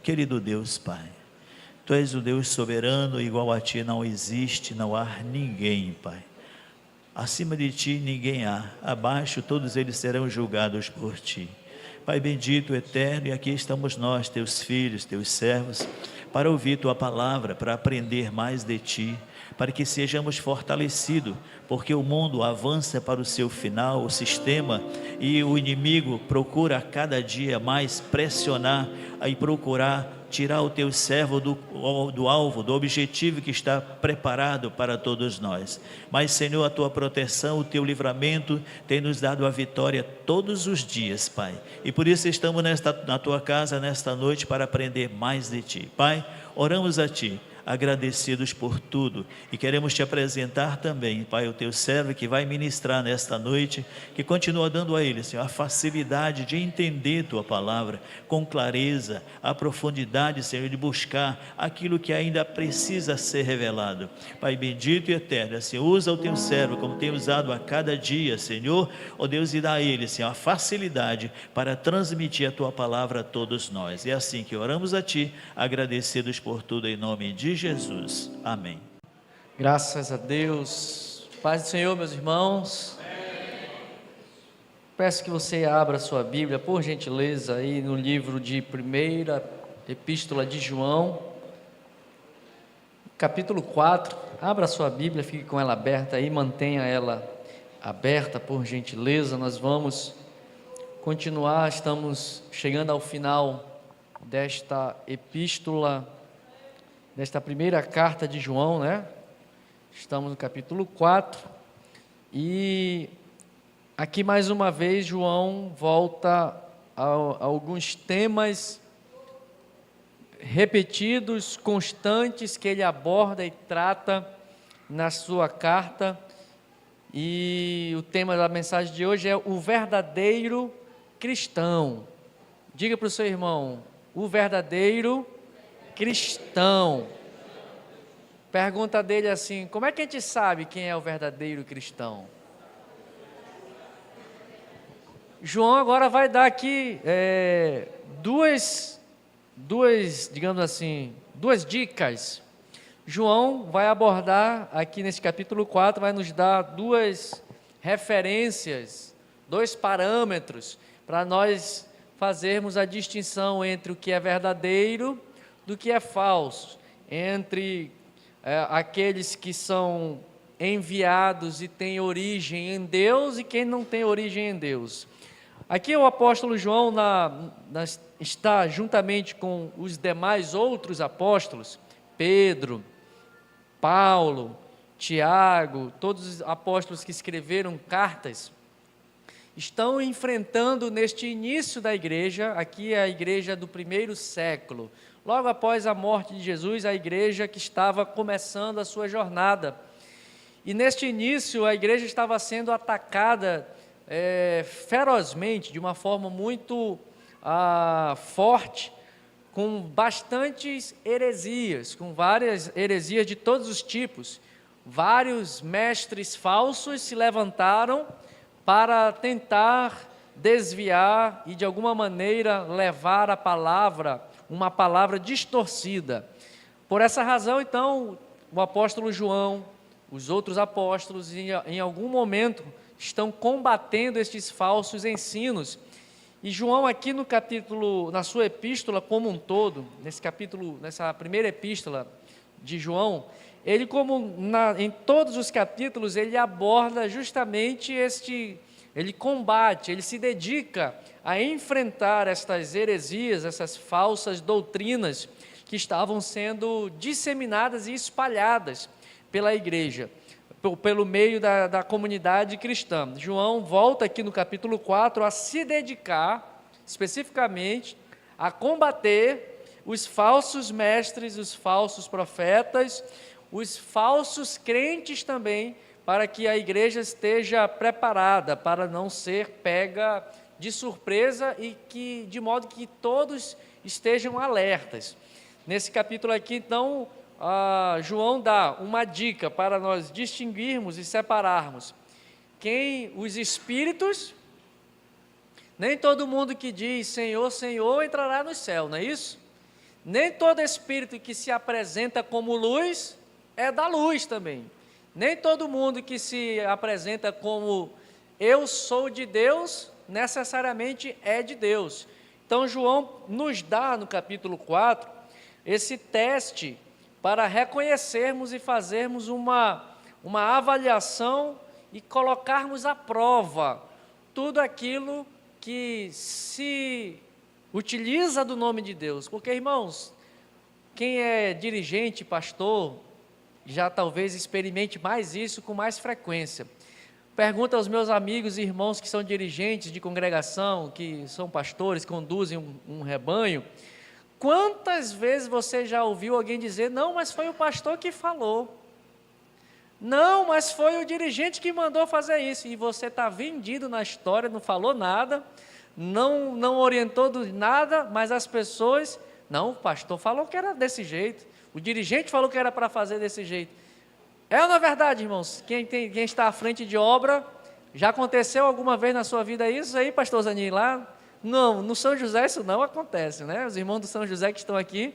Querido Deus Pai, Tu és o Deus soberano, igual a Ti não existe, não há ninguém, Pai. Acima de Ti ninguém há, abaixo todos eles serão julgados por Ti. Pai bendito, eterno, e aqui estamos nós, Teus filhos, Teus servos, para ouvir Tua palavra, para aprender mais de Ti, para que sejamos fortalecidos, porque o mundo avança para o seu final, o sistema e o inimigo procura a cada dia mais pressionar e procurar tirar o Teu servo do alvo, do objetivo que está preparado para todos nós. Mas, Senhor, a Tua proteção, o Teu livramento tem nos dado a vitória todos os dias, Pai. E por isso estamos na Tua casa nesta noite para aprender mais de Ti. Pai, oramos a Ti, agradecidos por tudo, e queremos Te apresentar também, Pai, o Teu servo que vai ministrar nesta noite, que continua dando a ele, Senhor, a facilidade de entender Tua palavra, com clareza, a profundidade, Senhor, de buscar aquilo que ainda precisa ser revelado. Pai bendito e eterno, assim, usa o Teu servo, como tem usado a cada dia, Senhor, ó Deus, e dá a ele, Senhor, a facilidade para transmitir a Tua palavra a todos nós. É assim que oramos a Ti, agradecidos por tudo, em nome de Jesus, amém. Graças a Deus. Paz do Senhor, meus irmãos. Peço que você abra sua Bíblia, por gentileza, aí no livro de 1ª Epístola de João, capítulo 4. Abra sua Bíblia, fique com ela aberta aí, mantenha ela aberta, por gentileza. Nós vamos continuar, estamos chegando ao final desta epístola, desta primeira carta de João, né? Estamos no capítulo 4, e aqui mais uma vez João volta a alguns temas repetidos, constantes, que ele aborda e trata na sua carta, e o tema da mensagem de hoje é o verdadeiro cristão. Diga para o seu irmão, o verdadeiro cristão. Pergunta dele assim: como é que a gente sabe quem é o verdadeiro cristão? João agora vai dar aqui duas, digamos assim, duas dicas. João vai abordar aqui nesse capítulo 4, vai nos dar duas referências, dois parâmetros para nós fazermos a distinção entre o que é verdadeiro do que é falso, entre aqueles que são enviados e têm origem em Deus e quem não tem origem em Deus. Aqui o apóstolo João está juntamente com os demais outros apóstolos, Pedro, Paulo, Tiago, todos os apóstolos que escreveram cartas, estão enfrentando neste início da igreja, aqui é a igreja do primeiro século, logo após a morte de Jesus, a igreja que estava começando a sua jornada. E neste início, a igreja estava sendo atacada ferozmente, de uma forma muito forte, com bastantes heresias, com várias heresias de todos os tipos. Vários mestres falsos se levantaram para tentar desviar e, de alguma maneira, levar a palavra, uma palavra distorcida. Por essa razão, então, o apóstolo João, os outros apóstolos, em algum momento, estão combatendo estes falsos ensinos. E João aqui no capítulo, na sua epístola como um todo, nesse capítulo, nessa primeira epístola de João, ele em todos os capítulos, ele aborda justamente ele combate, ele se dedica a enfrentar estas heresias, essas falsas doutrinas que estavam sendo disseminadas e espalhadas pela igreja, pelo meio da comunidade cristã. João volta aqui no capítulo 4 a se dedicar especificamente a combater os falsos mestres, os falsos profetas, os falsos crentes também, para que a igreja esteja preparada para não ser pega de surpresa e de modo que todos estejam alertas. Nesse capítulo aqui, então, João dá uma dica para nós distinguirmos e separarmos quem os espíritos. Nem todo mundo que diz Senhor, Senhor entrará no céu, não é isso? nem todo espírito que se apresenta como luz é da luz também. Nem todo mundo que se apresenta como eu sou de Deus, necessariamente é de Deus. Então, João nos dá, no capítulo 4, esse teste para reconhecermos e fazermos uma avaliação e colocarmos à prova tudo aquilo que se utiliza do nome de Deus. Porque, irmãos, quem é dirigente, pastor, já talvez experimente mais isso com mais frequência. Pergunta aos meus amigos e irmãos que são dirigentes de congregação, que são pastores, conduzem um rebanho, quantas vezes você já ouviu alguém dizer, não, mas foi o pastor que falou, não, mas foi o dirigente que mandou fazer isso, e você está vendido na história, não falou nada, não orientou nada, mas as pessoas, não, o pastor falou que era desse jeito, o dirigente falou que era para fazer desse jeito. É ou não é verdade, irmãos? Quem está à frente de obra, já aconteceu alguma vez na sua vida isso aí, pastor Zanin, lá? Não, no São José isso não acontece, né? Os irmãos do São José que estão aqui,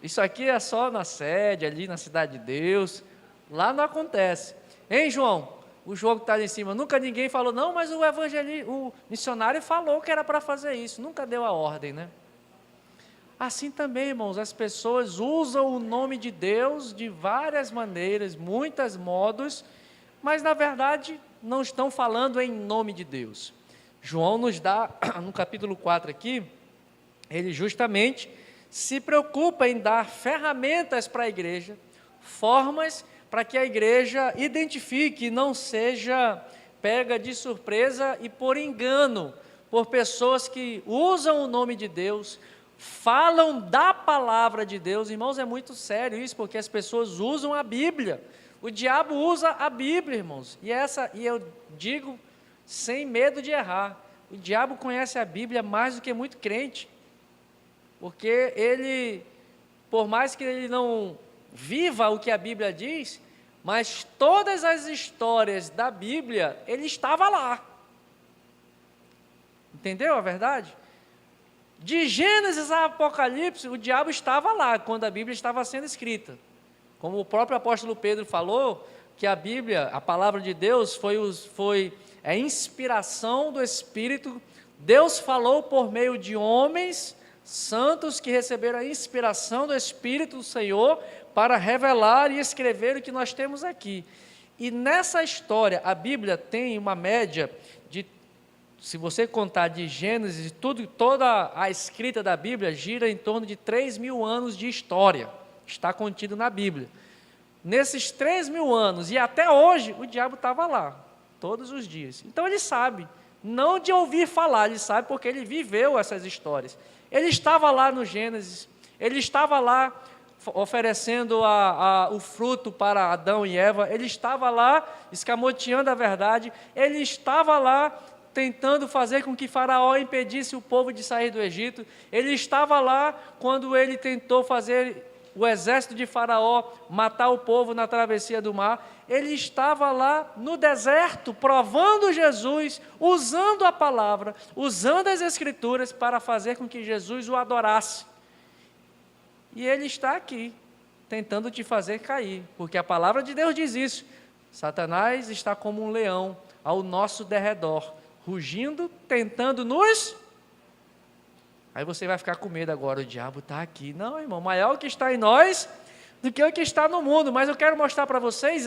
isso aqui é só na sede, ali na Cidade de Deus, lá não acontece. Hein, João? O João que está ali em cima, nunca ninguém falou, não, mas o missionário falou que era para fazer isso, nunca deu a ordem, né? Assim também, irmãos, as pessoas usam o nome de Deus de várias maneiras, muitos modos, mas na verdade não estão falando em nome de Deus. João nos dá, no capítulo 4 aqui, ele justamente se preocupa em dar ferramentas para a igreja, formas para que a igreja identifique, não seja pega de surpresa e por engano, por pessoas que usam o nome de Deus, falam da palavra de Deus. Irmãos, é muito sério isso, porque as pessoas usam a Bíblia, o diabo usa a Bíblia, irmãos, e eu digo sem medo de errar, o diabo conhece a Bíblia mais do que muito crente, porque ele, por mais que ele não viva o que a Bíblia diz, mas todas as histórias da Bíblia, ele estava lá, entendeu a verdade? De Gênesis a Apocalipse, o diabo estava lá, quando a Bíblia estava sendo escrita. Como o próprio apóstolo Pedro falou, que a Bíblia, a palavra de Deus, foi a inspiração do Espírito. Deus falou por meio de homens santos que receberam a inspiração do Espírito do Senhor para revelar e escrever o que nós temos aqui. E nessa história, a Bíblia tem uma média de, se você contar de Gênesis, toda a escrita da Bíblia gira em torno de 3.000 anos de história, está contido na Bíblia. Nesses 3.000 anos, e até hoje, o diabo estava lá, todos os dias. Então ele sabe, não de ouvir falar, ele sabe porque ele viveu essas histórias. Ele estava lá no Gênesis, ele estava lá oferecendo o fruto para Adão e Eva, ele estava lá escamoteando a verdade, ele estava lá tentando fazer com que Faraó impedisse o povo de sair do Egito, ele estava lá quando ele tentou fazer o exército de Faraó matar o povo na travessia do mar, ele estava lá no deserto, provando Jesus, usando a palavra, usando as Escrituras para fazer com que Jesus o adorasse. E ele está aqui, tentando te fazer cair, porque a palavra de Deus diz isso, Satanás está como um leão ao nosso derredor, rugindo, tentando nos... Aí você vai ficar com medo agora, o diabo está aqui. Não, irmão, maior o que está em nós do que o que está no mundo. Mas eu quero mostrar para vocês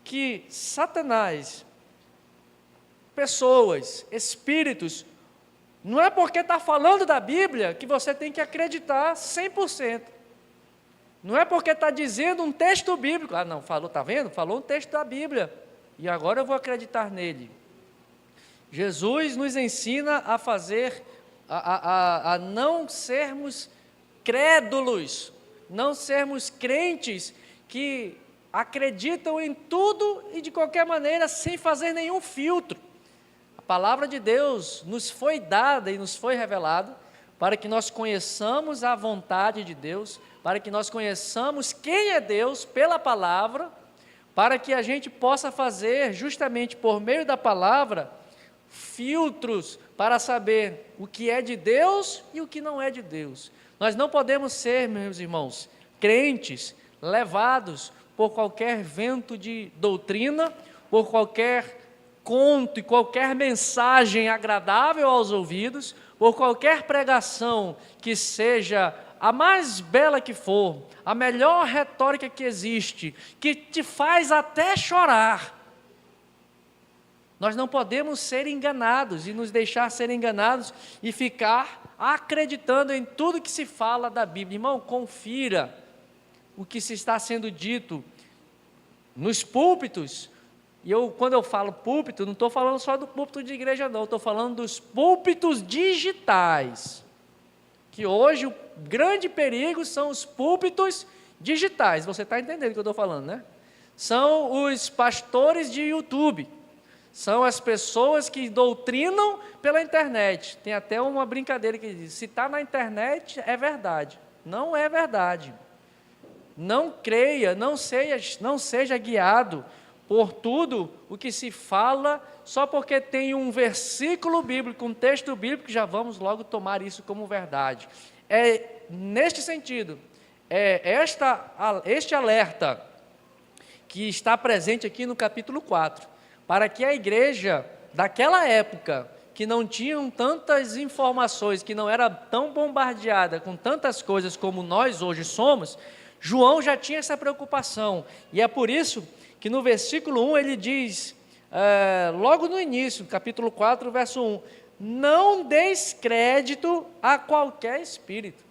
que Satanás, pessoas, espíritos, não é porque está falando da Bíblia que você tem que acreditar 100%. Não é porque está dizendo um texto bíblico. Ah, não, falou, está vendo? Falou um texto da Bíblia. E agora eu vou acreditar nele. Jesus nos ensina a fazer... A não sermos crédulos, não sermos crentes que acreditam em tudo e de qualquer maneira sem fazer nenhum filtro. A palavra de Deus nos foi dada e nos foi revelada para que nós conheçamos a vontade de Deus, para que nós conheçamos quem é Deus pela palavra, para que a gente possa fazer justamente por meio da palavra filtros para saber o que é de Deus e o que não é de Deus. Nós não podemos ser, meus irmãos, crentes levados por qualquer vento de doutrina, por qualquer conto e qualquer mensagem agradável aos ouvidos, por qualquer pregação que seja a mais bela que for, a melhor retórica que existe, que te faz até chorar. Nós não podemos ser enganados e nos deixar ser enganados e ficar acreditando em tudo que se fala da Bíblia. Irmão, confira o que se está sendo dito nos púlpitos. E quando eu falo púlpito, não estou falando só do púlpito de igreja, não. Estou falando dos púlpitos digitais. Que hoje o grande perigo são os púlpitos digitais. Você está entendendo o que eu estou falando, né? São os pastores de YouTube. São as pessoas que doutrinam pela internet. Tem até uma brincadeira que diz: se está na internet, é verdade. Não é verdade. Não creia, não seja guiado por tudo o que se fala, só porque tem um versículo bíblico, um texto bíblico, já vamos logo tomar isso como verdade. É neste sentido, este alerta que está presente aqui no capítulo 4, para que a igreja daquela época, que não tinham tantas informações, que não era tão bombardeada com tantas coisas como nós hoje somos, João já tinha essa preocupação, e é por isso que no versículo 1 ele diz, logo no início, capítulo 4, verso 1, não deis crédito a qualquer espírito.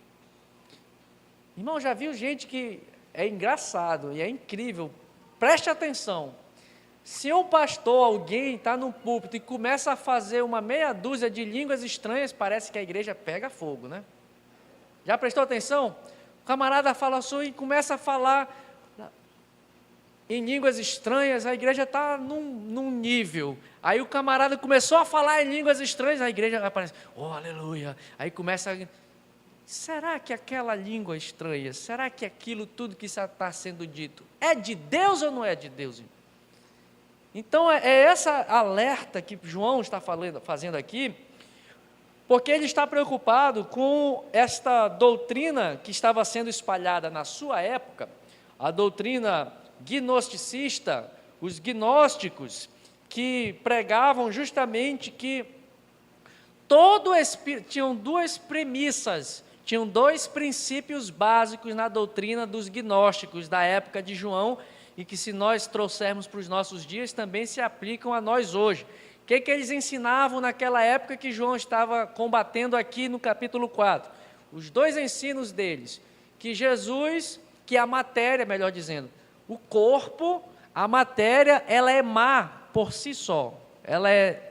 Irmão, já viu gente que é engraçado e é incrível, preste atenção, se um pastor, alguém está no púlpito e começa a fazer uma meia dúzia de línguas estranhas, parece que a igreja pega fogo, né? Já prestou atenção? O camarada fala assim e começa a falar em línguas estranhas, a igreja está num nível. Aí o camarada começou a falar em línguas estranhas, a igreja aparece, oh, aleluia. Aí começa a... Será que aquela língua estranha, será que aquilo tudo que está sendo dito é de Deus ou não é de Deus? Então, é essa alerta que João está fazendo aqui, porque ele está preocupado com esta doutrina que estava sendo espalhada na sua época, a doutrina gnosticista, os gnósticos, que pregavam justamente que todo espírito, tinham duas premissas, tinham dois princípios básicos na doutrina dos gnósticos da época de João, e que se nós trouxermos para os nossos dias, também se aplicam a nós hoje. O que eles ensinavam naquela época que João estava combatendo aqui no capítulo 4? Os dois ensinos deles, que Jesus, que a matéria, melhor dizendo, o corpo, a matéria, ela é má por si só.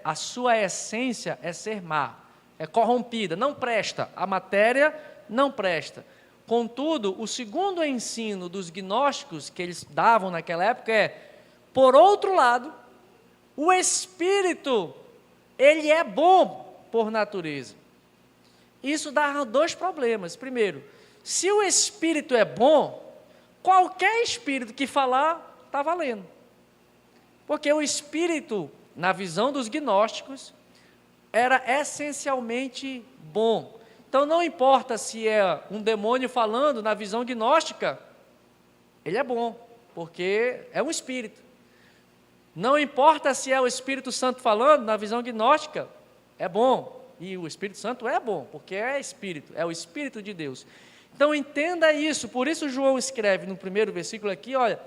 A sua essência é ser má, é corrompida, não presta, a matéria não presta. Contudo, o segundo ensino dos gnósticos que eles davam naquela época é, por outro lado, o espírito, ele é bom por natureza. Isso dá dois problemas. Primeiro, se o espírito é bom, qualquer espírito que falar, está valendo. Porque o espírito, na visão dos gnósticos, era essencialmente bom. Então, não importa se é um demônio falando, na visão gnóstica, ele é bom, porque é um espírito. Não importa se é o Espírito Santo falando, na visão gnóstica, é bom. E o Espírito Santo é bom, porque é espírito, é o Espírito de Deus. Então, entenda isso. Por isso, João escreve no primeiro versículo aqui, olha,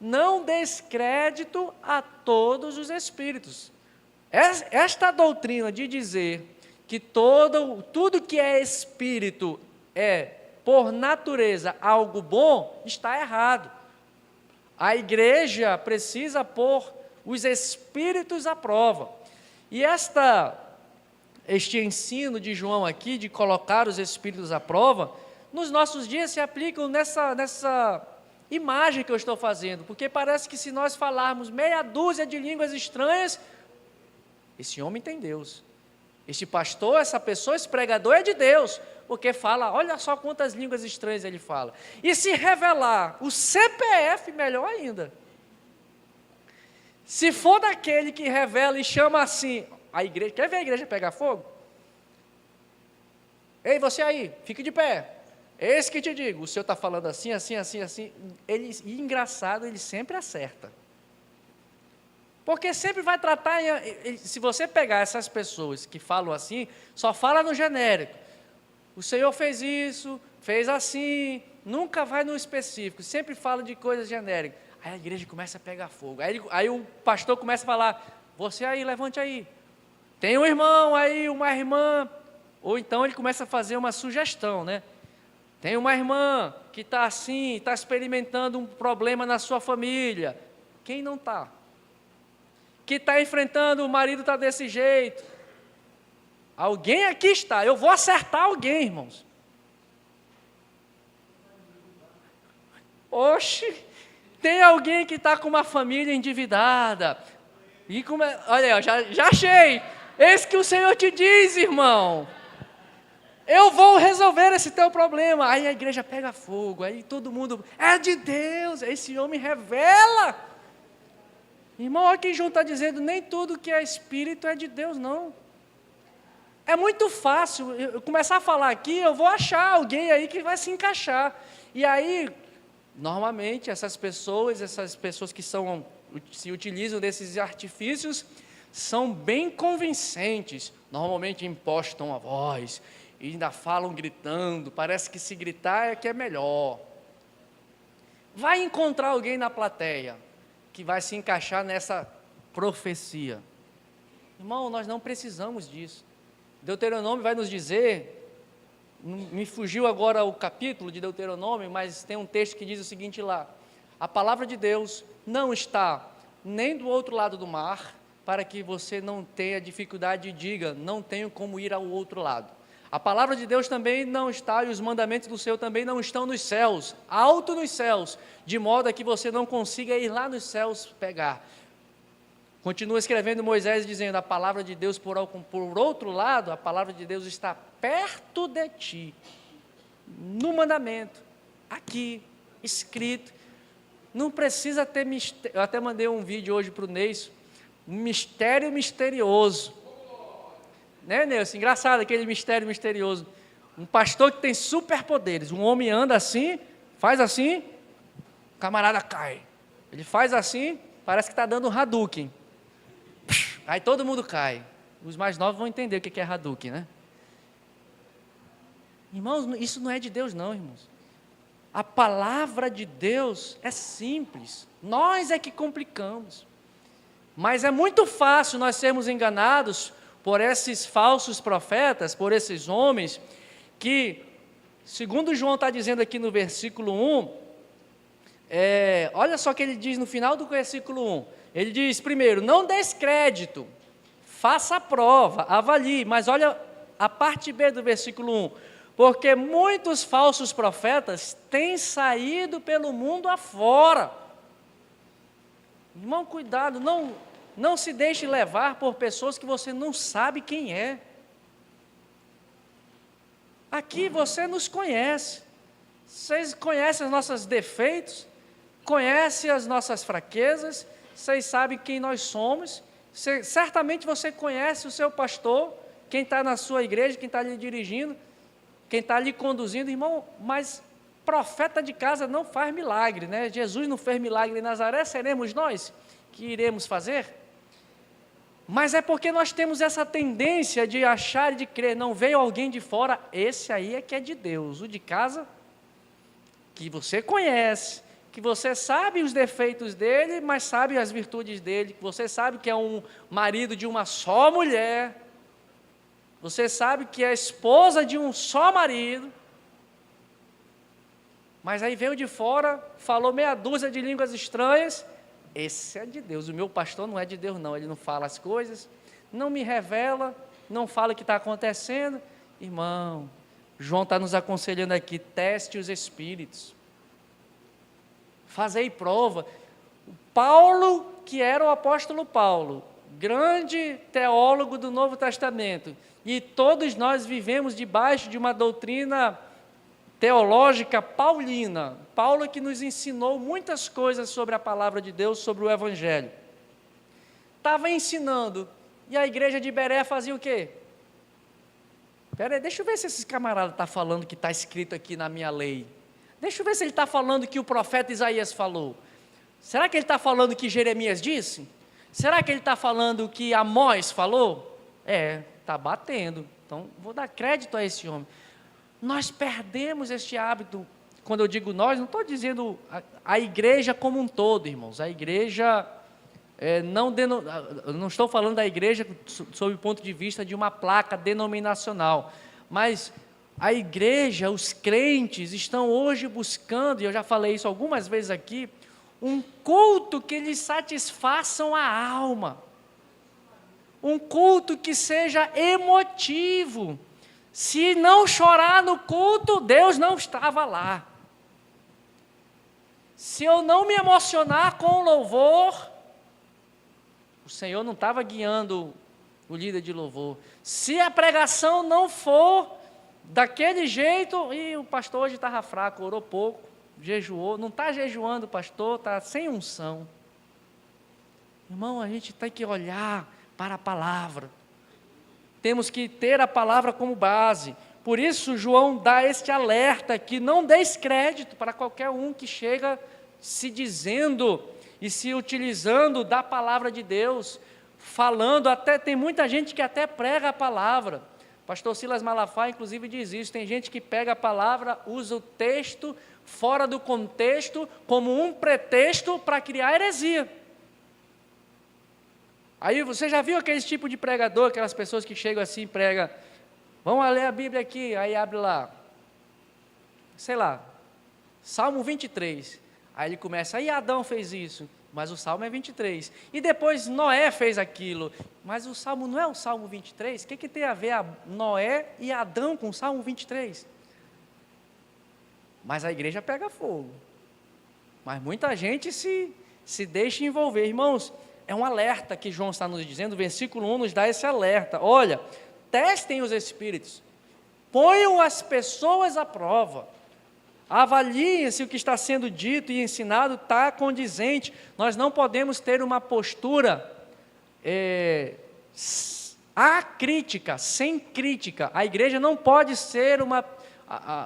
não descrédito a todos os espíritos. Esta doutrina de dizer que tudo que é espírito é, por natureza, algo bom, está errado. A igreja precisa pôr os espíritos à prova. E este ensino de João aqui, de colocar os espíritos à prova, nos nossos dias se aplicam nessa imagem que eu estou fazendo, porque parece que se nós falarmos meia dúzia de línguas estranhas, esse homem tem Deus. Este pastor, essa pessoa, esse pregador é de Deus, porque fala, olha só quantas línguas estranhas ele fala. E se revelar o CPF, melhor ainda. Se for daquele que revela e chama assim, a igreja, quer ver a igreja pegar fogo? Ei, você aí, fique de pé. eis que te digo, o Senhor está falando assim, assim, assim, assim. E engraçado, ele sempre acerta. Porque sempre vai tratar, se você pegar essas pessoas que falam assim, só fala no genérico. O Senhor fez isso, fez assim, nunca vai no específico, sempre fala de coisas genéricas. Aí a igreja começa a pegar fogo. Aí o pastor começa a falar, você aí, levante aí. Tem um irmão aí, uma irmã. Ou então ele começa a fazer uma sugestão, né? Tem uma irmã que está assim, está experimentando um problema na sua família. Quem não está? Que está enfrentando, o marido está desse jeito. Alguém aqui está, eu vou acertar alguém, irmãos. Oxe, tem alguém que está com uma família endividada. E olha, já achei. Eis que o Senhor te diz, irmão. Eu vou resolver esse teu problema. Aí a igreja pega fogo, aí todo mundo, é de Deus, esse homem revela. Irmão, olha que João está dizendo, nem tudo que é espírito é de Deus, não. É muito fácil, eu começar a falar aqui, eu vou achar alguém aí que vai se encaixar. E aí, normalmente, essas pessoas que se utilizam desses artifícios, são bem convincentes. Normalmente impostam a voz, e ainda falam gritando, parece que se gritar é que é melhor. Vai encontrar alguém na plateia que vai se encaixar nessa profecia. Irmão, nós não precisamos disso. Deuteronômio vai nos dizer, me fugiu agora o capítulo de Deuteronômio, mas tem um texto que diz o seguinte lá, a palavra de Deus não está nem do outro lado do mar, para que você não tenha dificuldade e diga, não tenho como ir ao outro lado. A palavra de Deus também não está, e os mandamentos do Senhor também não estão nos céus, alto nos céus, de modo a que você não consiga ir lá nos céus pegar. Continua escrevendo Moisés dizendo, a palavra de Deus, por outro lado, a palavra de Deus está perto de ti, no mandamento, aqui, escrito. Não precisa ter mistério. Eu até mandei um vídeo hoje para o Neis, um mistério misterioso. Né, Nelson? Engraçado aquele mistério misterioso. Um pastor que tem superpoderes. Um homem anda assim, faz assim, o camarada cai. Ele faz assim, parece que está dando um Hadouken. Aí todo mundo cai. Os mais novos vão entender o que é Hadouken, né? Irmãos, isso não é de Deus não, irmãos. A palavra de Deus é simples. Nós é que complicamos. Mas é muito fácil nós sermos enganados por esses falsos profetas, por esses homens, que, segundo João está dizendo aqui no versículo 1, olha só o que ele diz no final do versículo 1, ele diz, primeiro, não descrédito, faça a prova, avalie, mas olha a parte B do versículo 1, porque muitos falsos profetas têm saído pelo mundo afora. Irmão, cuidado, não se deixe levar por pessoas que você não sabe quem é. Aqui você nos conhece. Vocês conhecem os nossos defeitos, conhecem as nossas fraquezas, vocês sabem quem nós somos. Certamente você conhece o seu pastor, quem está na sua igreja, quem está lhe dirigindo, quem está lhe conduzindo, irmão, mas profeta de casa não faz milagre, né? Jesus não fez milagre em Nazaré, seremos nós que iremos fazer? Mas é porque nós temos essa tendência de achar e de crer, não veio alguém de fora, esse aí é que é de Deus. O de casa, que você conhece, que você sabe os defeitos dele, mas sabe as virtudes dele, que você sabe que é um marido de uma só mulher, você sabe que é esposa de um só marido, mas aí veio de fora, falou meia dúzia de línguas estranhas, esse é de Deus. O meu pastor não é de Deus não, ele não fala as coisas, não me revela, não fala o que está acontecendo. Irmão, João está nos aconselhando aqui, teste os espíritos, fazei prova. Paulo, que era o apóstolo Paulo, grande teólogo do Novo Testamento, e todos nós vivemos debaixo de uma doutrina teológica paulina. Paulo que nos ensinou muitas coisas sobre a palavra de Deus, sobre o Evangelho. Estava ensinando, e a igreja de Beré fazia o quê? Espera aí, deixa eu ver se esse camarada está falando que está escrito aqui na minha lei. Deixa eu ver se ele está falando que o profeta Isaías falou. Será que ele está falando que Jeremias disse? Será que ele está falando que Amós falou? Está batendo. Então, vou dar crédito a esse homem. Nós perdemos este hábito. Quando eu digo nós, não estou dizendo a igreja como um todo, irmãos. A igreja, não estou falando da igreja sob o ponto de vista de uma placa denominacional, mas a igreja, os crentes estão hoje buscando, e eu já falei isso algumas vezes aqui, um culto que lhes satisfaçam a alma, um culto que seja emotivo. Se não chorar no culto, Deus não estava lá. Se eu não me emocionar com o louvor, o Senhor não estava guiando o líder de louvor. Se a pregação não for daquele jeito, e o pastor hoje estava fraco, orou pouco, jejuou, não está jejuando o pastor, está sem unção. Irmão, a gente tem que olhar para a palavra. Temos que ter a palavra como base. Por isso, João dá este alerta que não deis crédito para qualquer um que chega se dizendo e se utilizando da palavra de Deus, falando, até tem muita gente que até prega a palavra. Pastor Silas Malafaia, inclusive, diz isso. Tem gente que pega a palavra, usa o texto fora do contexto, como um pretexto para criar heresia. Aí você já viu aquele tipo de pregador, aquelas pessoas que chegam assim e pregam, vamos ler a Bíblia aqui, aí abre lá, sei lá, Salmo 23, aí ele começa, aí Adão fez isso, mas o Salmo é 23, e depois Noé fez aquilo, mas o Salmo não é o Salmo 23, o que tem a ver a Noé e Adão com o Salmo 23? Mas a igreja pega fogo, mas muita gente se deixa envolver, irmãos. É um alerta que João está nos dizendo, o versículo 1 nos dá esse alerta. Olha, testem os espíritos, ponham as pessoas à prova, avaliem se o que está sendo dito e ensinado está condizente. Nós não podemos ter uma postura acrítica, sem crítica. A igreja não pode ser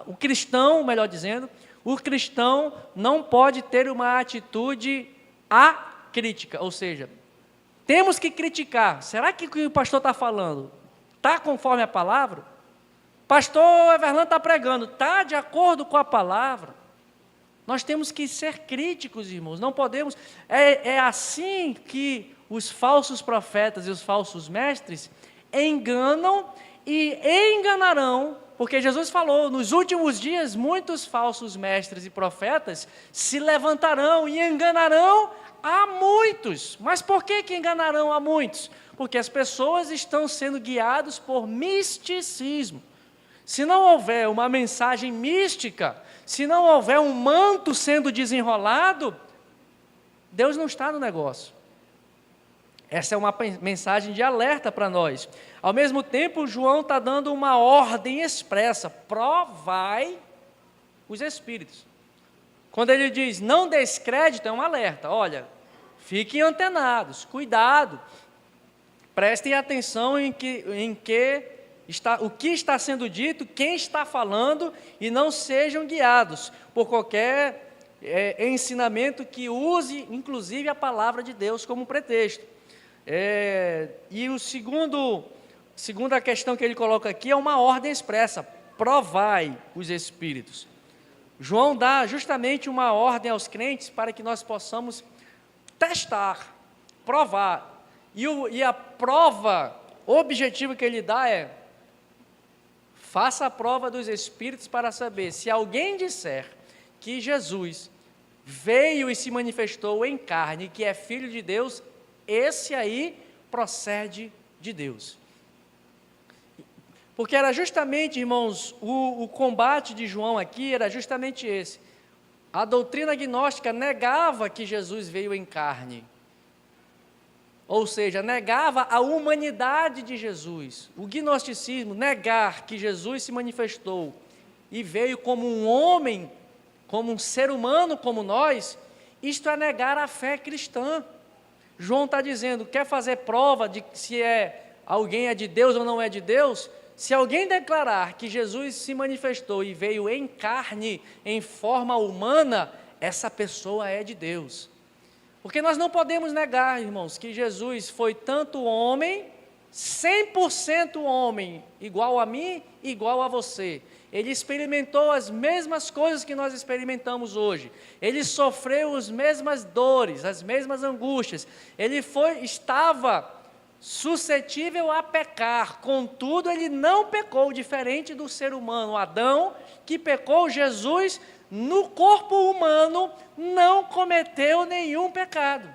o cristão, melhor dizendo, o cristão não pode ter uma atitude crítica, ou seja, temos que criticar. Será que o que o pastor está falando está conforme a palavra? Pastor Everlan está pregando, está de acordo com a palavra? Nós temos que ser críticos, irmãos, não podemos, é assim que os falsos profetas e os falsos mestres enganam e enganarão, porque Jesus falou, nos últimos dias muitos falsos mestres e profetas se levantarão e enganarão a muitos. Mas por que enganarão a muitos? Porque as pessoas estão sendo guiadas por misticismo. Se não houver uma mensagem mística, se não houver um manto sendo desenrolado, Deus não está no negócio. Essa é uma mensagem de alerta para nós. Ao mesmo tempo, João está dando uma ordem expressa: provai os espíritos. Quando ele diz não descrédito, é um alerta. Olha, fiquem antenados, cuidado, prestem atenção o que está sendo dito, quem está falando, e não sejam guiados por qualquer ensinamento que use, inclusive, a palavra de Deus como pretexto. E segunda questão que ele coloca aqui é uma ordem expressa: provai os espíritos. João dá justamente uma ordem aos crentes para que nós possamos testar, provar. E a prova objetiva que ele dá é: faça a prova dos espíritos para saber se alguém disser que Jesus veio e se manifestou em carne, que é filho de Deus, esse aí procede de Deus. Porque era justamente, irmãos, o combate de João aqui era justamente esse. A doutrina gnóstica negava que Jesus veio em carne. Ou seja, negava a humanidade de Jesus. O gnosticismo, negar que Jesus se manifestou e veio como um homem, como um ser humano como nós, isto é negar a fé cristã. João está dizendo, quer fazer prova de se alguém é de Deus ou não é de Deus? se alguém declarar que Jesus se manifestou e veio em carne, em forma humana, essa pessoa é de Deus. Porque nós não podemos negar, irmãos, que Jesus foi tanto homem, 100% homem, igual a mim, igual a você. Ele experimentou as mesmas coisas que nós experimentamos hoje. Ele sofreu as mesmas dores, as mesmas angústias. Ele estava suscetível a pecar, contudo ele não pecou, diferente do ser humano Adão, que pecou. Jesus, no corpo humano, não cometeu nenhum pecado.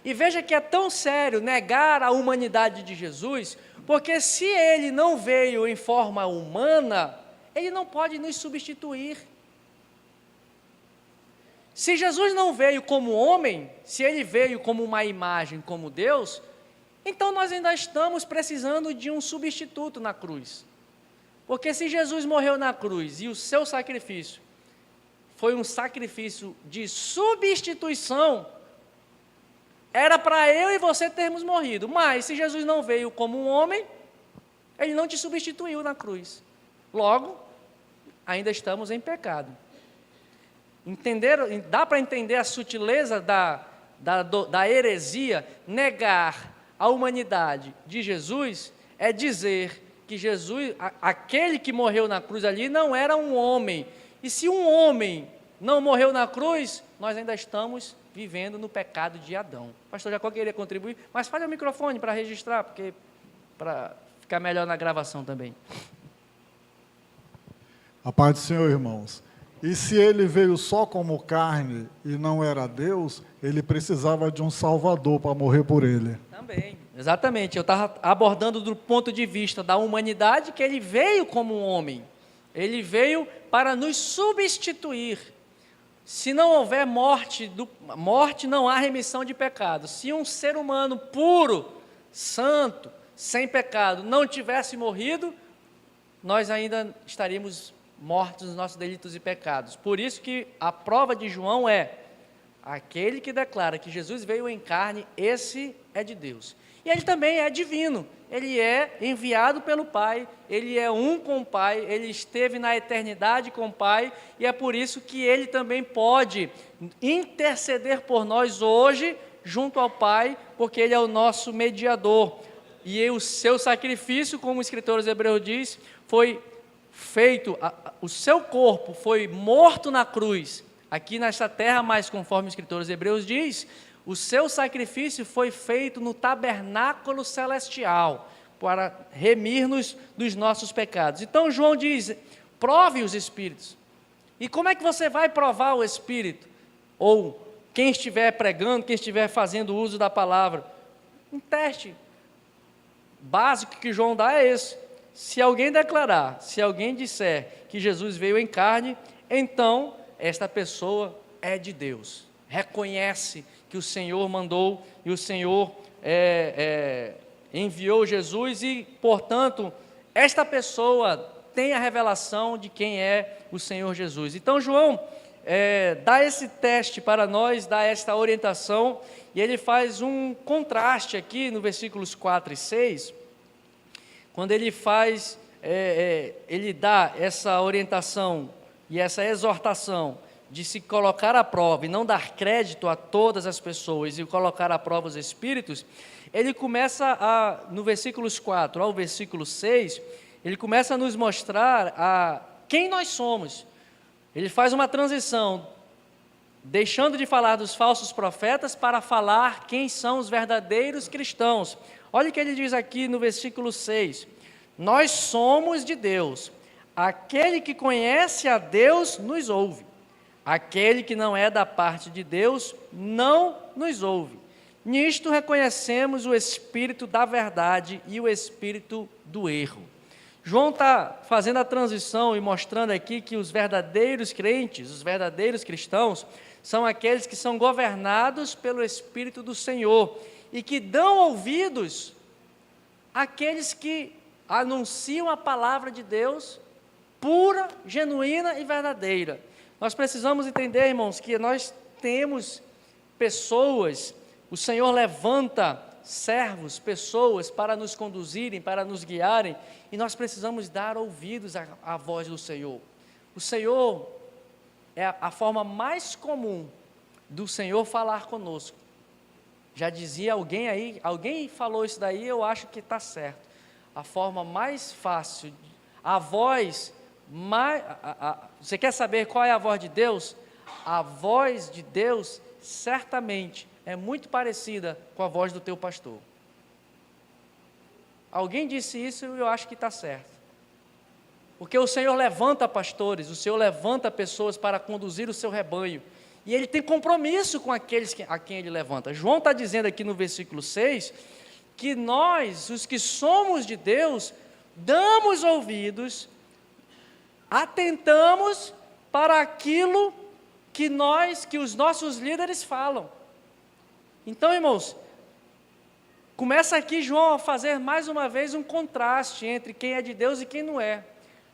E veja que é tão sério negar a humanidade de Jesus, porque se ele não veio em forma humana, ele não pode nos substituir. Se Jesus não veio como homem, se ele veio como uma imagem, como Deus, então nós ainda estamos precisando de um substituto na cruz. Porque se Jesus morreu na cruz e o seu sacrifício foi um sacrifício de substituição, era para eu e você termos morrido. Mas se Jesus não veio como um homem, ele não te substituiu na cruz. Logo, ainda estamos em pecado. Dá para entender a sutileza da heresia? Negar a humanidade de Jesus é dizer que Jesus, aquele que morreu na cruz ali, não era um homem. E se um homem não morreu na cruz, nós ainda estamos vivendo no pecado de Adão. O pastor Jacó queria contribuir, mas fale o microfone para registrar, para ficar melhor na gravação também. A paz do Senhor, irmãos. E se ele veio só como carne e não era Deus, ele precisava de um Salvador para morrer por ele. Também, exatamente. Eu estava abordando do ponto de vista da humanidade, que ele veio como um homem. Ele veio para nos substituir. Se não houver morte, não há remissão de pecados. Se um ser humano puro, santo, sem pecado, não tivesse morrido, nós ainda estaríamos mortos nos nossos delitos e pecados. Por isso que a prova de João é: aquele que declara que Jesus veio em carne, esse é de Deus. E ele também é divino, ele é enviado pelo Pai, ele é um com o Pai, ele esteve na eternidade com o Pai, e é por isso que ele também pode interceder por nós hoje, junto ao Pai, porque ele é o nosso mediador. E o seu sacrifício, como o escritor aos Hebreus diz, foi feito, o seu corpo foi morto na cruz, aqui nesta terra, mas conforme o escritor aos Hebreus diz, o seu sacrifício foi feito no tabernáculo celestial, para remir-nos dos nossos pecados. Então João diz: prove os Espíritos. E como é que você vai provar o Espírito? Ou quem estiver pregando, quem estiver fazendo uso da palavra, um teste básico que João dá é esse: se alguém declarar, se alguém disser que Jesus veio em carne, então esta pessoa é de Deus, reconhece que o Senhor mandou e o Senhor enviou Jesus e, portanto, esta pessoa tem a revelação de quem é o Senhor Jesus. Então João dá esse teste para nós, dá esta orientação, e ele faz um contraste aqui no versículos 4 e 6, quando ele faz, ele dá essa orientação e essa exortação de se colocar à prova e não dar crédito a todas as pessoas e colocar à prova os espíritos. Ele começa, no versículos 4 ao versículo 6, ele começa a nos mostrar quem nós somos. Ele faz uma transição, deixando de falar dos falsos profetas para falar quem são os verdadeiros cristãos. Olha o que ele diz aqui no versículo 6: nós somos de Deus, aquele que conhece a Deus nos ouve, aquele que não é da parte de Deus não nos ouve. Nisto reconhecemos o espírito da verdade e o espírito do erro. João está fazendo a transição e mostrando aqui que os verdadeiros crentes, os verdadeiros cristãos, são aqueles que são governados pelo Espírito do Senhor e que dão ouvidos àqueles que anunciam a palavra de Deus pura, genuína e verdadeira. Nós precisamos entender, irmãos, que nós temos pessoas, o Senhor levanta servos, pessoas para nos conduzirem, para nos guiarem, e nós precisamos dar ouvidos à voz do Senhor. O Senhor é a forma mais comum do Senhor falar conosco. Já dizia alguém aí, alguém falou isso daí, eu acho que está certo. A forma mais fácil, a voz mais... Você quer saber qual é a voz de Deus? A voz de Deus, certamente, é muito parecida com a voz do teu pastor. Alguém disse isso e eu acho que está certo. Porque o Senhor levanta pastores, o Senhor levanta pessoas para conduzir o seu rebanho. E Ele tem compromisso com aqueles a quem Ele levanta. João está dizendo aqui no versículo 6, que nós, os que somos de Deus, damos ouvidos, atentamos para aquilo que os nossos líderes falam. Então, irmãos, começa aqui João a fazer mais uma vez um contraste entre quem é de Deus e quem não é.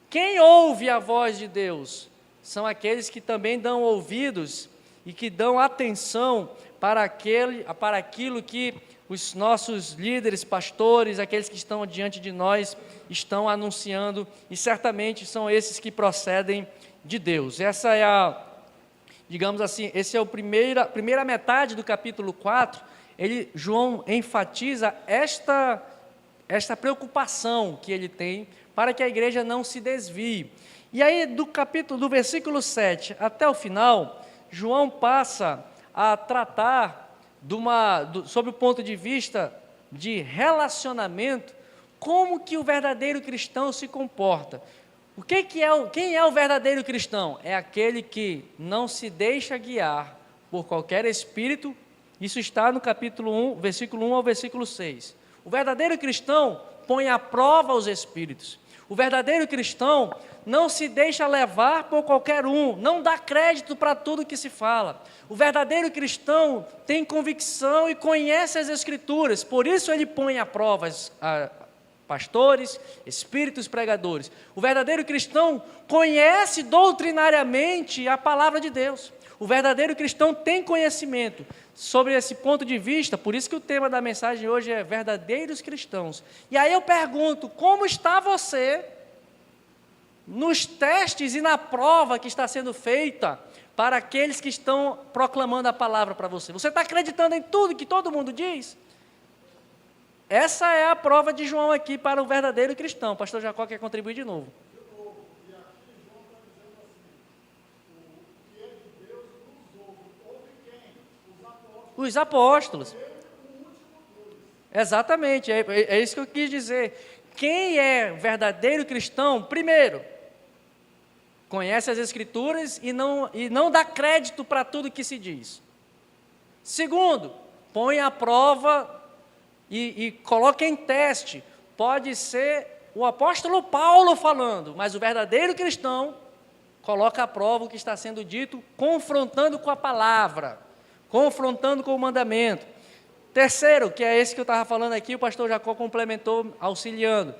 Quem ouve a voz de Deus são aqueles que também dão ouvidos e que dão atenção para aquilo que os nossos líderes, pastores, aqueles que estão diante de nós, estão anunciando, e certamente são esses que procedem de Deus. Essa é digamos assim, esse é a primeira metade do capítulo 4, João enfatiza esta preocupação que ele tem para que a igreja não se desvie. E aí, do versículo 7 até o final, João passa a tratar sobre o ponto de vista de relacionamento, como que o verdadeiro cristão se comporta. Quem é o verdadeiro cristão? É aquele que não se deixa guiar por qualquer espírito. Isso está no capítulo 1, versículo 1 ao versículo 6. O verdadeiro cristão põe à prova os espíritos. O verdadeiro cristão não se deixa levar por qualquer um, não dá crédito para tudo que se fala. O verdadeiro cristão tem convicção e conhece as Escrituras, por isso ele põe à prova pastores, espíritos pregadores. O verdadeiro cristão conhece doutrinariamente a palavra de Deus. O verdadeiro cristão tem conhecimento sobre esse ponto de vista, por isso que o tema da mensagem hoje é verdadeiros cristãos. E aí eu pergunto, como está você nos testes e na prova que está sendo feita para aqueles que estão proclamando a palavra para você? Você está acreditando em tudo que todo mundo diz? Essa é a prova de João aqui para o verdadeiro cristão. O pastor Jacó quer contribuir de novo. Os apóstolos. Exatamente, é isso que eu quis dizer. Quem é verdadeiro cristão, primeiro, conhece as Escrituras e não dá crédito para tudo que se diz. Segundo, põe à prova e coloca em teste. Pode ser o apóstolo Paulo falando, mas o verdadeiro cristão coloca à prova o que está sendo dito, confrontando com a palavra, confrontando com o mandamento. Terceiro, que é esse que eu estava falando aqui, o pastor Jacó complementou, auxiliando.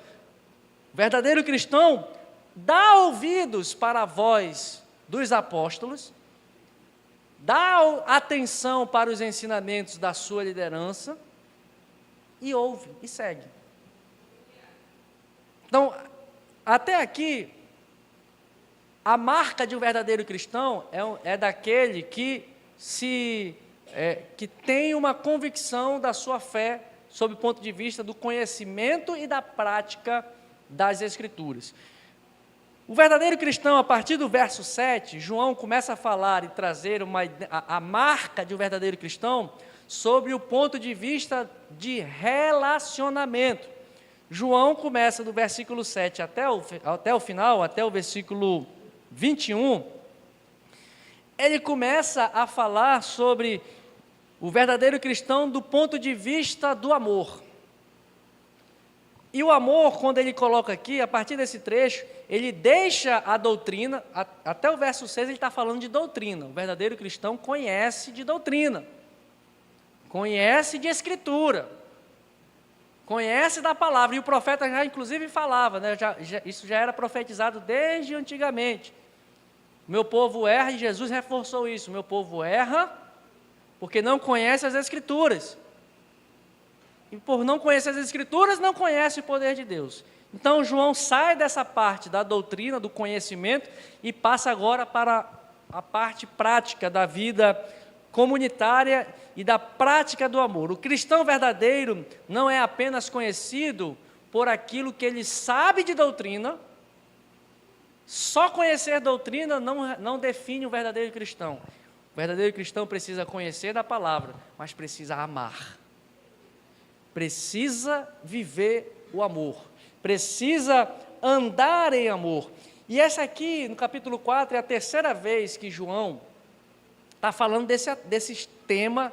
O verdadeiro cristão dá ouvidos para a voz dos apóstolos, dá atenção para os ensinamentos da sua liderança, e ouve, e segue. Então, até aqui, a marca de um verdadeiro cristão é daquele que tem uma convicção da sua fé, sob o ponto de vista do conhecimento e da prática das Escrituras. O verdadeiro cristão, a partir do verso 7, João começa a falar e trazer a marca de um verdadeiro cristão sobre o ponto de vista de relacionamento. João começa do versículo 7 até o final, até o versículo 21, ele começa a falar sobre o verdadeiro cristão do ponto de vista do amor. E o amor, quando ele coloca aqui, a partir desse trecho, ele deixa a doutrina, até o verso 6 ele está falando de doutrina. O verdadeiro cristão conhece de doutrina, conhece de Escritura, conhece da palavra, e o profeta já inclusive falava, né, isso já era profetizado desde antigamente. Meu povo erra, e Jesus reforçou isso, meu povo erra porque não conhece as Escrituras. e por não conhecer as Escrituras, não conhece o poder de Deus. Então, João sai dessa parte da doutrina, do conhecimento, e passa agora para a parte prática da vida comunitária e da prática do amor. O cristão verdadeiro não é apenas conhecido por aquilo que ele sabe de doutrina. Só conhecer doutrina não define o verdadeiro cristão. O verdadeiro cristão precisa conhecer da palavra, mas precisa amar. Precisa viver o amor. Precisa andar em amor. E essa aqui, no capítulo 4, é a terceira vez que João está falando desse tema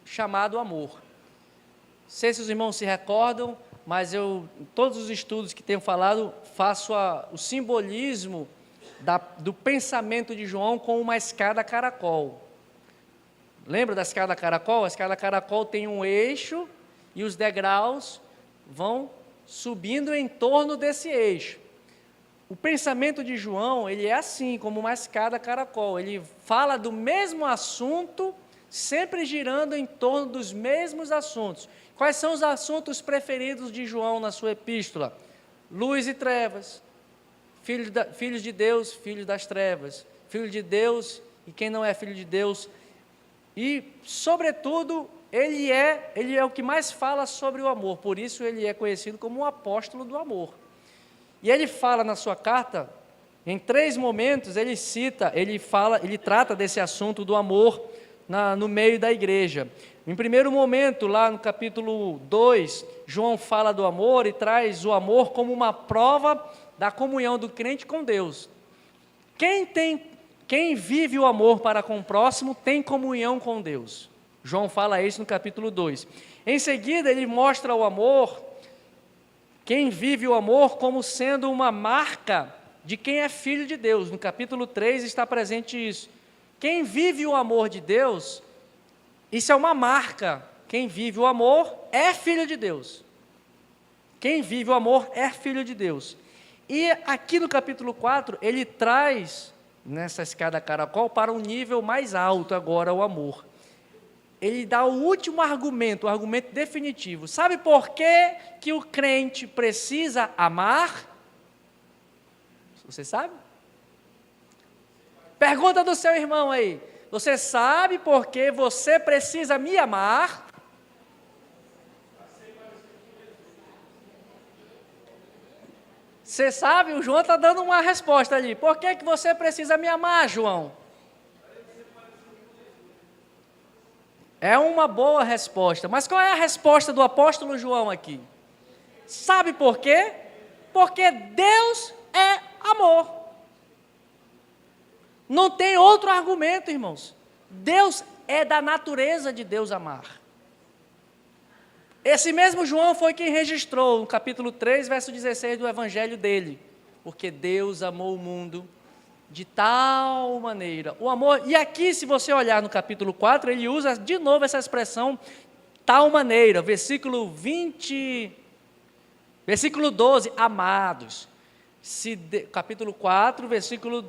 chamado amor. Não sei se os irmãos se recordam, mas eu, em todos os estudos que tenho falado, faço o simbolismo do pensamento de João com uma escada caracol. Lembra da escada caracol? A escada caracol tem um eixo e os degraus vão subindo em torno desse eixo. O pensamento de João, ele é assim, como uma escada caracol. Ele fala do mesmo assunto, sempre girando em torno dos mesmos assuntos. Quais são os assuntos preferidos de João na sua epístola? Luz e trevas, filhos de Deus, filhos das trevas, filho de Deus e quem não é filho de Deus. E, sobretudo, ele é o que mais fala sobre o amor, por isso ele é conhecido como o apóstolo do amor. E ele fala na sua carta, em 3 momentos, ele trata desse assunto do amor no meio da igreja. Em primeiro momento, lá no capítulo 2, João fala do amor e traz o amor como uma prova da comunhão do crente com Deus. Quem vive o amor para com o próximo tem comunhão com Deus. João fala isso no capítulo 2. Em seguida, ele mostra o amor, quem vive o amor como sendo uma marca de quem é filho de Deus. No capítulo 3 está presente isso. Quem vive o amor de Deus, isso é uma marca. Quem vive o amor é filho de Deus. Quem vive o amor é filho de Deus. E aqui no capítulo 4, ele traz, nessa escada caracol, para um nível mais alto agora o amor. Ele dá o último argumento, o argumento definitivo. Sabe por que o crente precisa amar? Você sabe? Pergunta do seu irmão aí. Você sabe por que você precisa me amar? Você sabe? O João está dando uma resposta ali. Por que você precisa me amar, João? É uma boa resposta, mas qual é a resposta do apóstolo João aqui? Sabe por quê? Porque Deus é amor. Não tem outro argumento, irmãos. Deus é da natureza de Deus amar. Esse mesmo João foi quem registrou no capítulo 3, verso 16 do evangelho dele. Porque Deus amou o mundo de tal maneira, o amor, e aqui se você olhar no capítulo 4, ele usa de novo essa expressão, tal maneira, versículo 12, amados, capítulo 4, versículo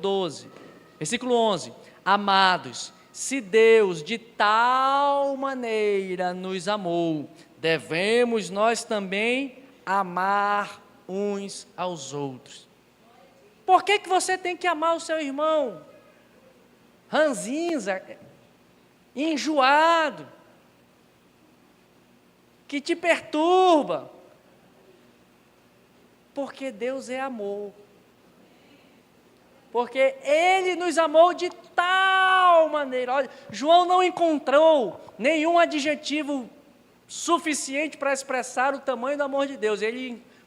11, amados, se Deus de tal maneira nos amou, devemos nós também amar uns aos outros. Por que você tem que amar o seu irmão? Ranzinza, enjoado, que te perturba. Porque Deus é amor. Porque Ele nos amou de tal maneira. Olha, João não encontrou nenhum adjetivo suficiente para expressar o tamanho do amor de Deus.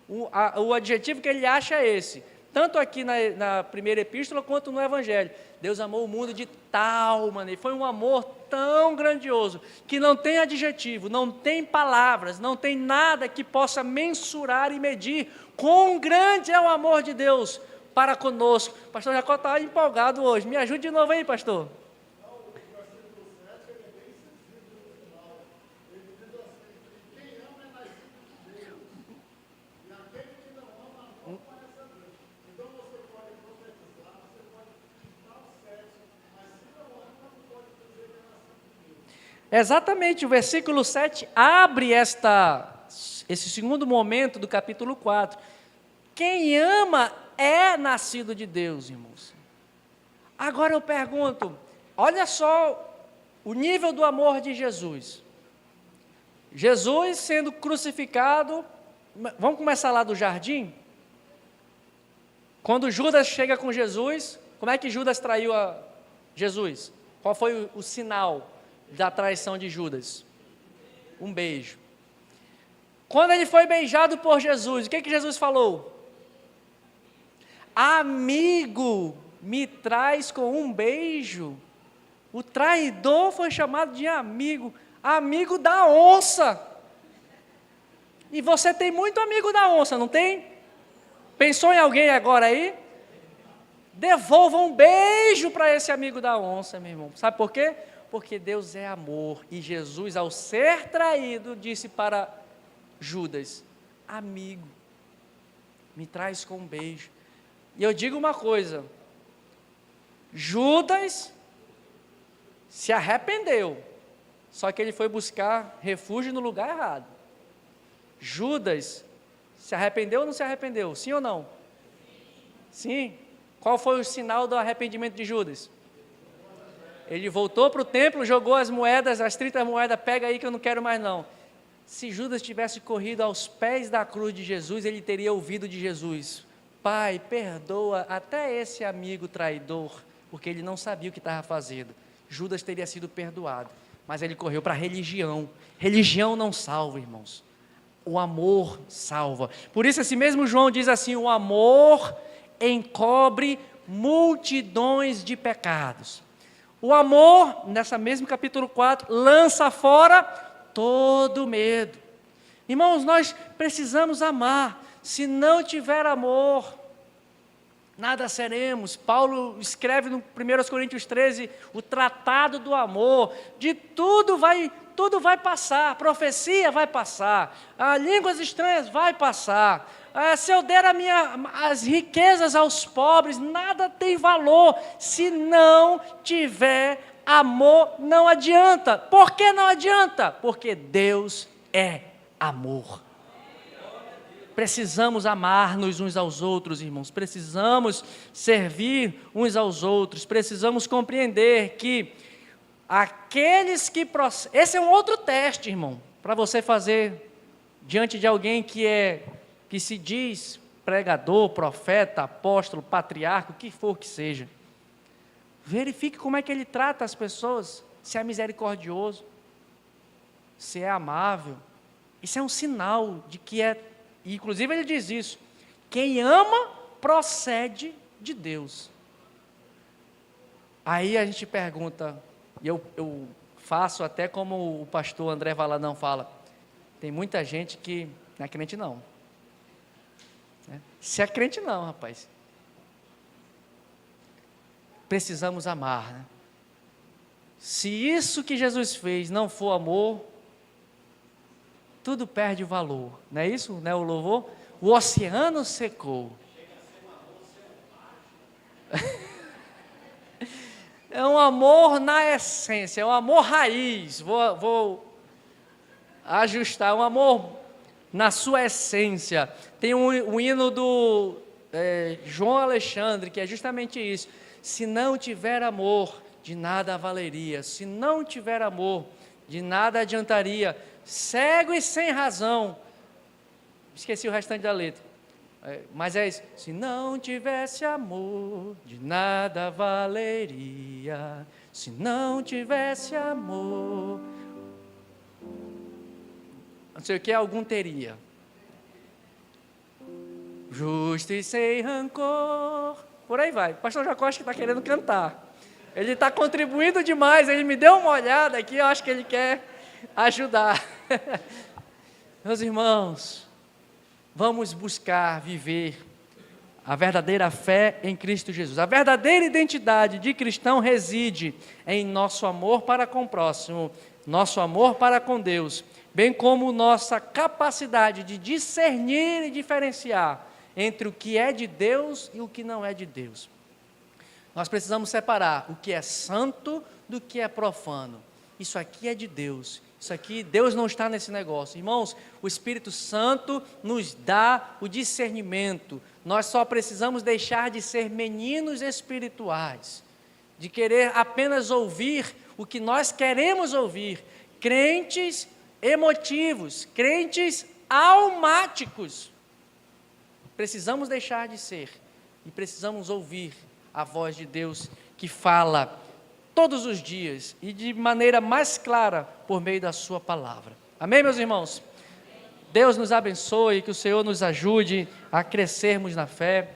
O adjetivo que ele acha é esse. Tanto aqui na primeira epístola, quanto no Evangelho. Deus amou o mundo de tal maneira. Foi um amor tão grandioso, que não tem adjetivo, não tem palavras, não tem nada que possa mensurar e medir quão grande é o amor de Deus para conosco. O pastor Jacó está empolgado hoje. Me ajude de novo aí, pastor. Exatamente, o versículo 7 abre esse segundo momento do capítulo 4. Quem ama é nascido de Deus, irmãos. Agora eu pergunto, olha só o nível do amor de Jesus. Jesus sendo crucificado, vamos começar lá do jardim? Quando Judas chega com Jesus, como é que Judas traiu a Jesus? Qual foi o sinal da traição de Judas? Um beijo. Quando ele foi beijado por Jesus, o que Jesus falou? Amigo, me traz com um beijo. O traidor foi chamado de amigo, amigo da onça. E você tem muito amigo da onça, não tem? Pensou em alguém agora aí? Devolva um beijo para esse amigo da onça, meu irmão. Sabe por quê? Porque Deus é amor. E Jesus, ao ser traído, disse para Judas: amigo, me traz com um beijo. E eu digo uma coisa: Judas se arrependeu, só que ele foi buscar refúgio no lugar errado. Judas se arrependeu ou não se arrependeu? Sim ou não? Sim. Qual foi o sinal do arrependimento de Judas? Ele voltou para o templo, jogou as moedas, as 30 moedas, pega aí que eu não quero mais não. Se Judas tivesse corrido aos pés da cruz de Jesus, ele teria ouvido de Jesus: Pai, perdoa até esse amigo traidor, porque ele não sabia o que estava fazendo. Judas teria sido perdoado, mas ele correu para a religião. Religião não salva, irmãos. O amor salva. Por isso esse mesmo João diz assim: o amor encobre multidões de pecados. O amor, nessa mesmo capítulo 4, lança fora todo medo. Irmãos, nós precisamos amar. Se não tiver amor, nada seremos. Paulo escreve no 1 Coríntios 13, o tratado do amor. De tudo vai passar. A profecia vai passar. As línguas estranhas vai passar. Se eu der as riquezas aos pobres, nada tem valor. Se não tiver amor, não adianta. Por que não adianta? Porque Deus é amor. Precisamos amar-nos uns aos outros, irmãos. Precisamos servir uns aos outros. Precisamos compreender que aqueles que... Esse é um outro teste, irmão, para você fazer diante de alguém que se diz pregador, profeta, apóstolo, patriarca, o que for que seja. Verifique como é que ele trata as pessoas, se é misericordioso, se é amável. Isso é um sinal de que inclusive ele diz isso: quem ama procede de Deus. Aí a gente pergunta, e eu faço até como o pastor André Valadão fala: tem muita gente que não é crente não. Se é crente não, rapaz. Precisamos amar, né? Se isso que Jesus fez não for amor, tudo perde o valor, não é isso? Não é o louvor? O oceano secou. É um amor na essência, é um amor raiz. Vou ajustar, um amor na sua essência. Tem um hino do João Alexandre, que é justamente isso: se não tiver amor, de nada valeria. Se não tiver amor, de nada adiantaria. Cego e sem razão. Esqueci o restante da letra. Mas é isso: se não tivesse amor, de nada valeria. Se não tivesse amor, não sei o que, algum teria. Justo e sem rancor. Por aí vai. O pastor Jacó acho que está querendo cantar. Ele está contribuindo demais. Ele me deu uma olhada aqui, eu acho que ele quer ajudar. Meus irmãos, vamos buscar viver a verdadeira fé em Cristo Jesus. A verdadeira identidade de cristão reside em nosso amor para com o próximo, nosso amor para com Deus, bem como nossa capacidade de discernir e diferenciar entre o que é de Deus e o que não é de Deus. Nós precisamos separar o que é santo do que é profano. isso aqui é de Deus. Isso aqui, Deus não está nesse negócio. Irmãos, o Espírito Santo nos dá o discernimento. Nós só precisamos deixar de ser meninos espirituais, de querer apenas ouvir o que nós queremos ouvir. Crentes emotivos, crentes almáticos. Precisamos deixar de ser e precisamos ouvir a voz de Deus que fala todos os dias e de maneira mais clara por meio da sua palavra. Amém, meus irmãos? Deus nos abençoe, que o Senhor nos ajude a crescermos na fé.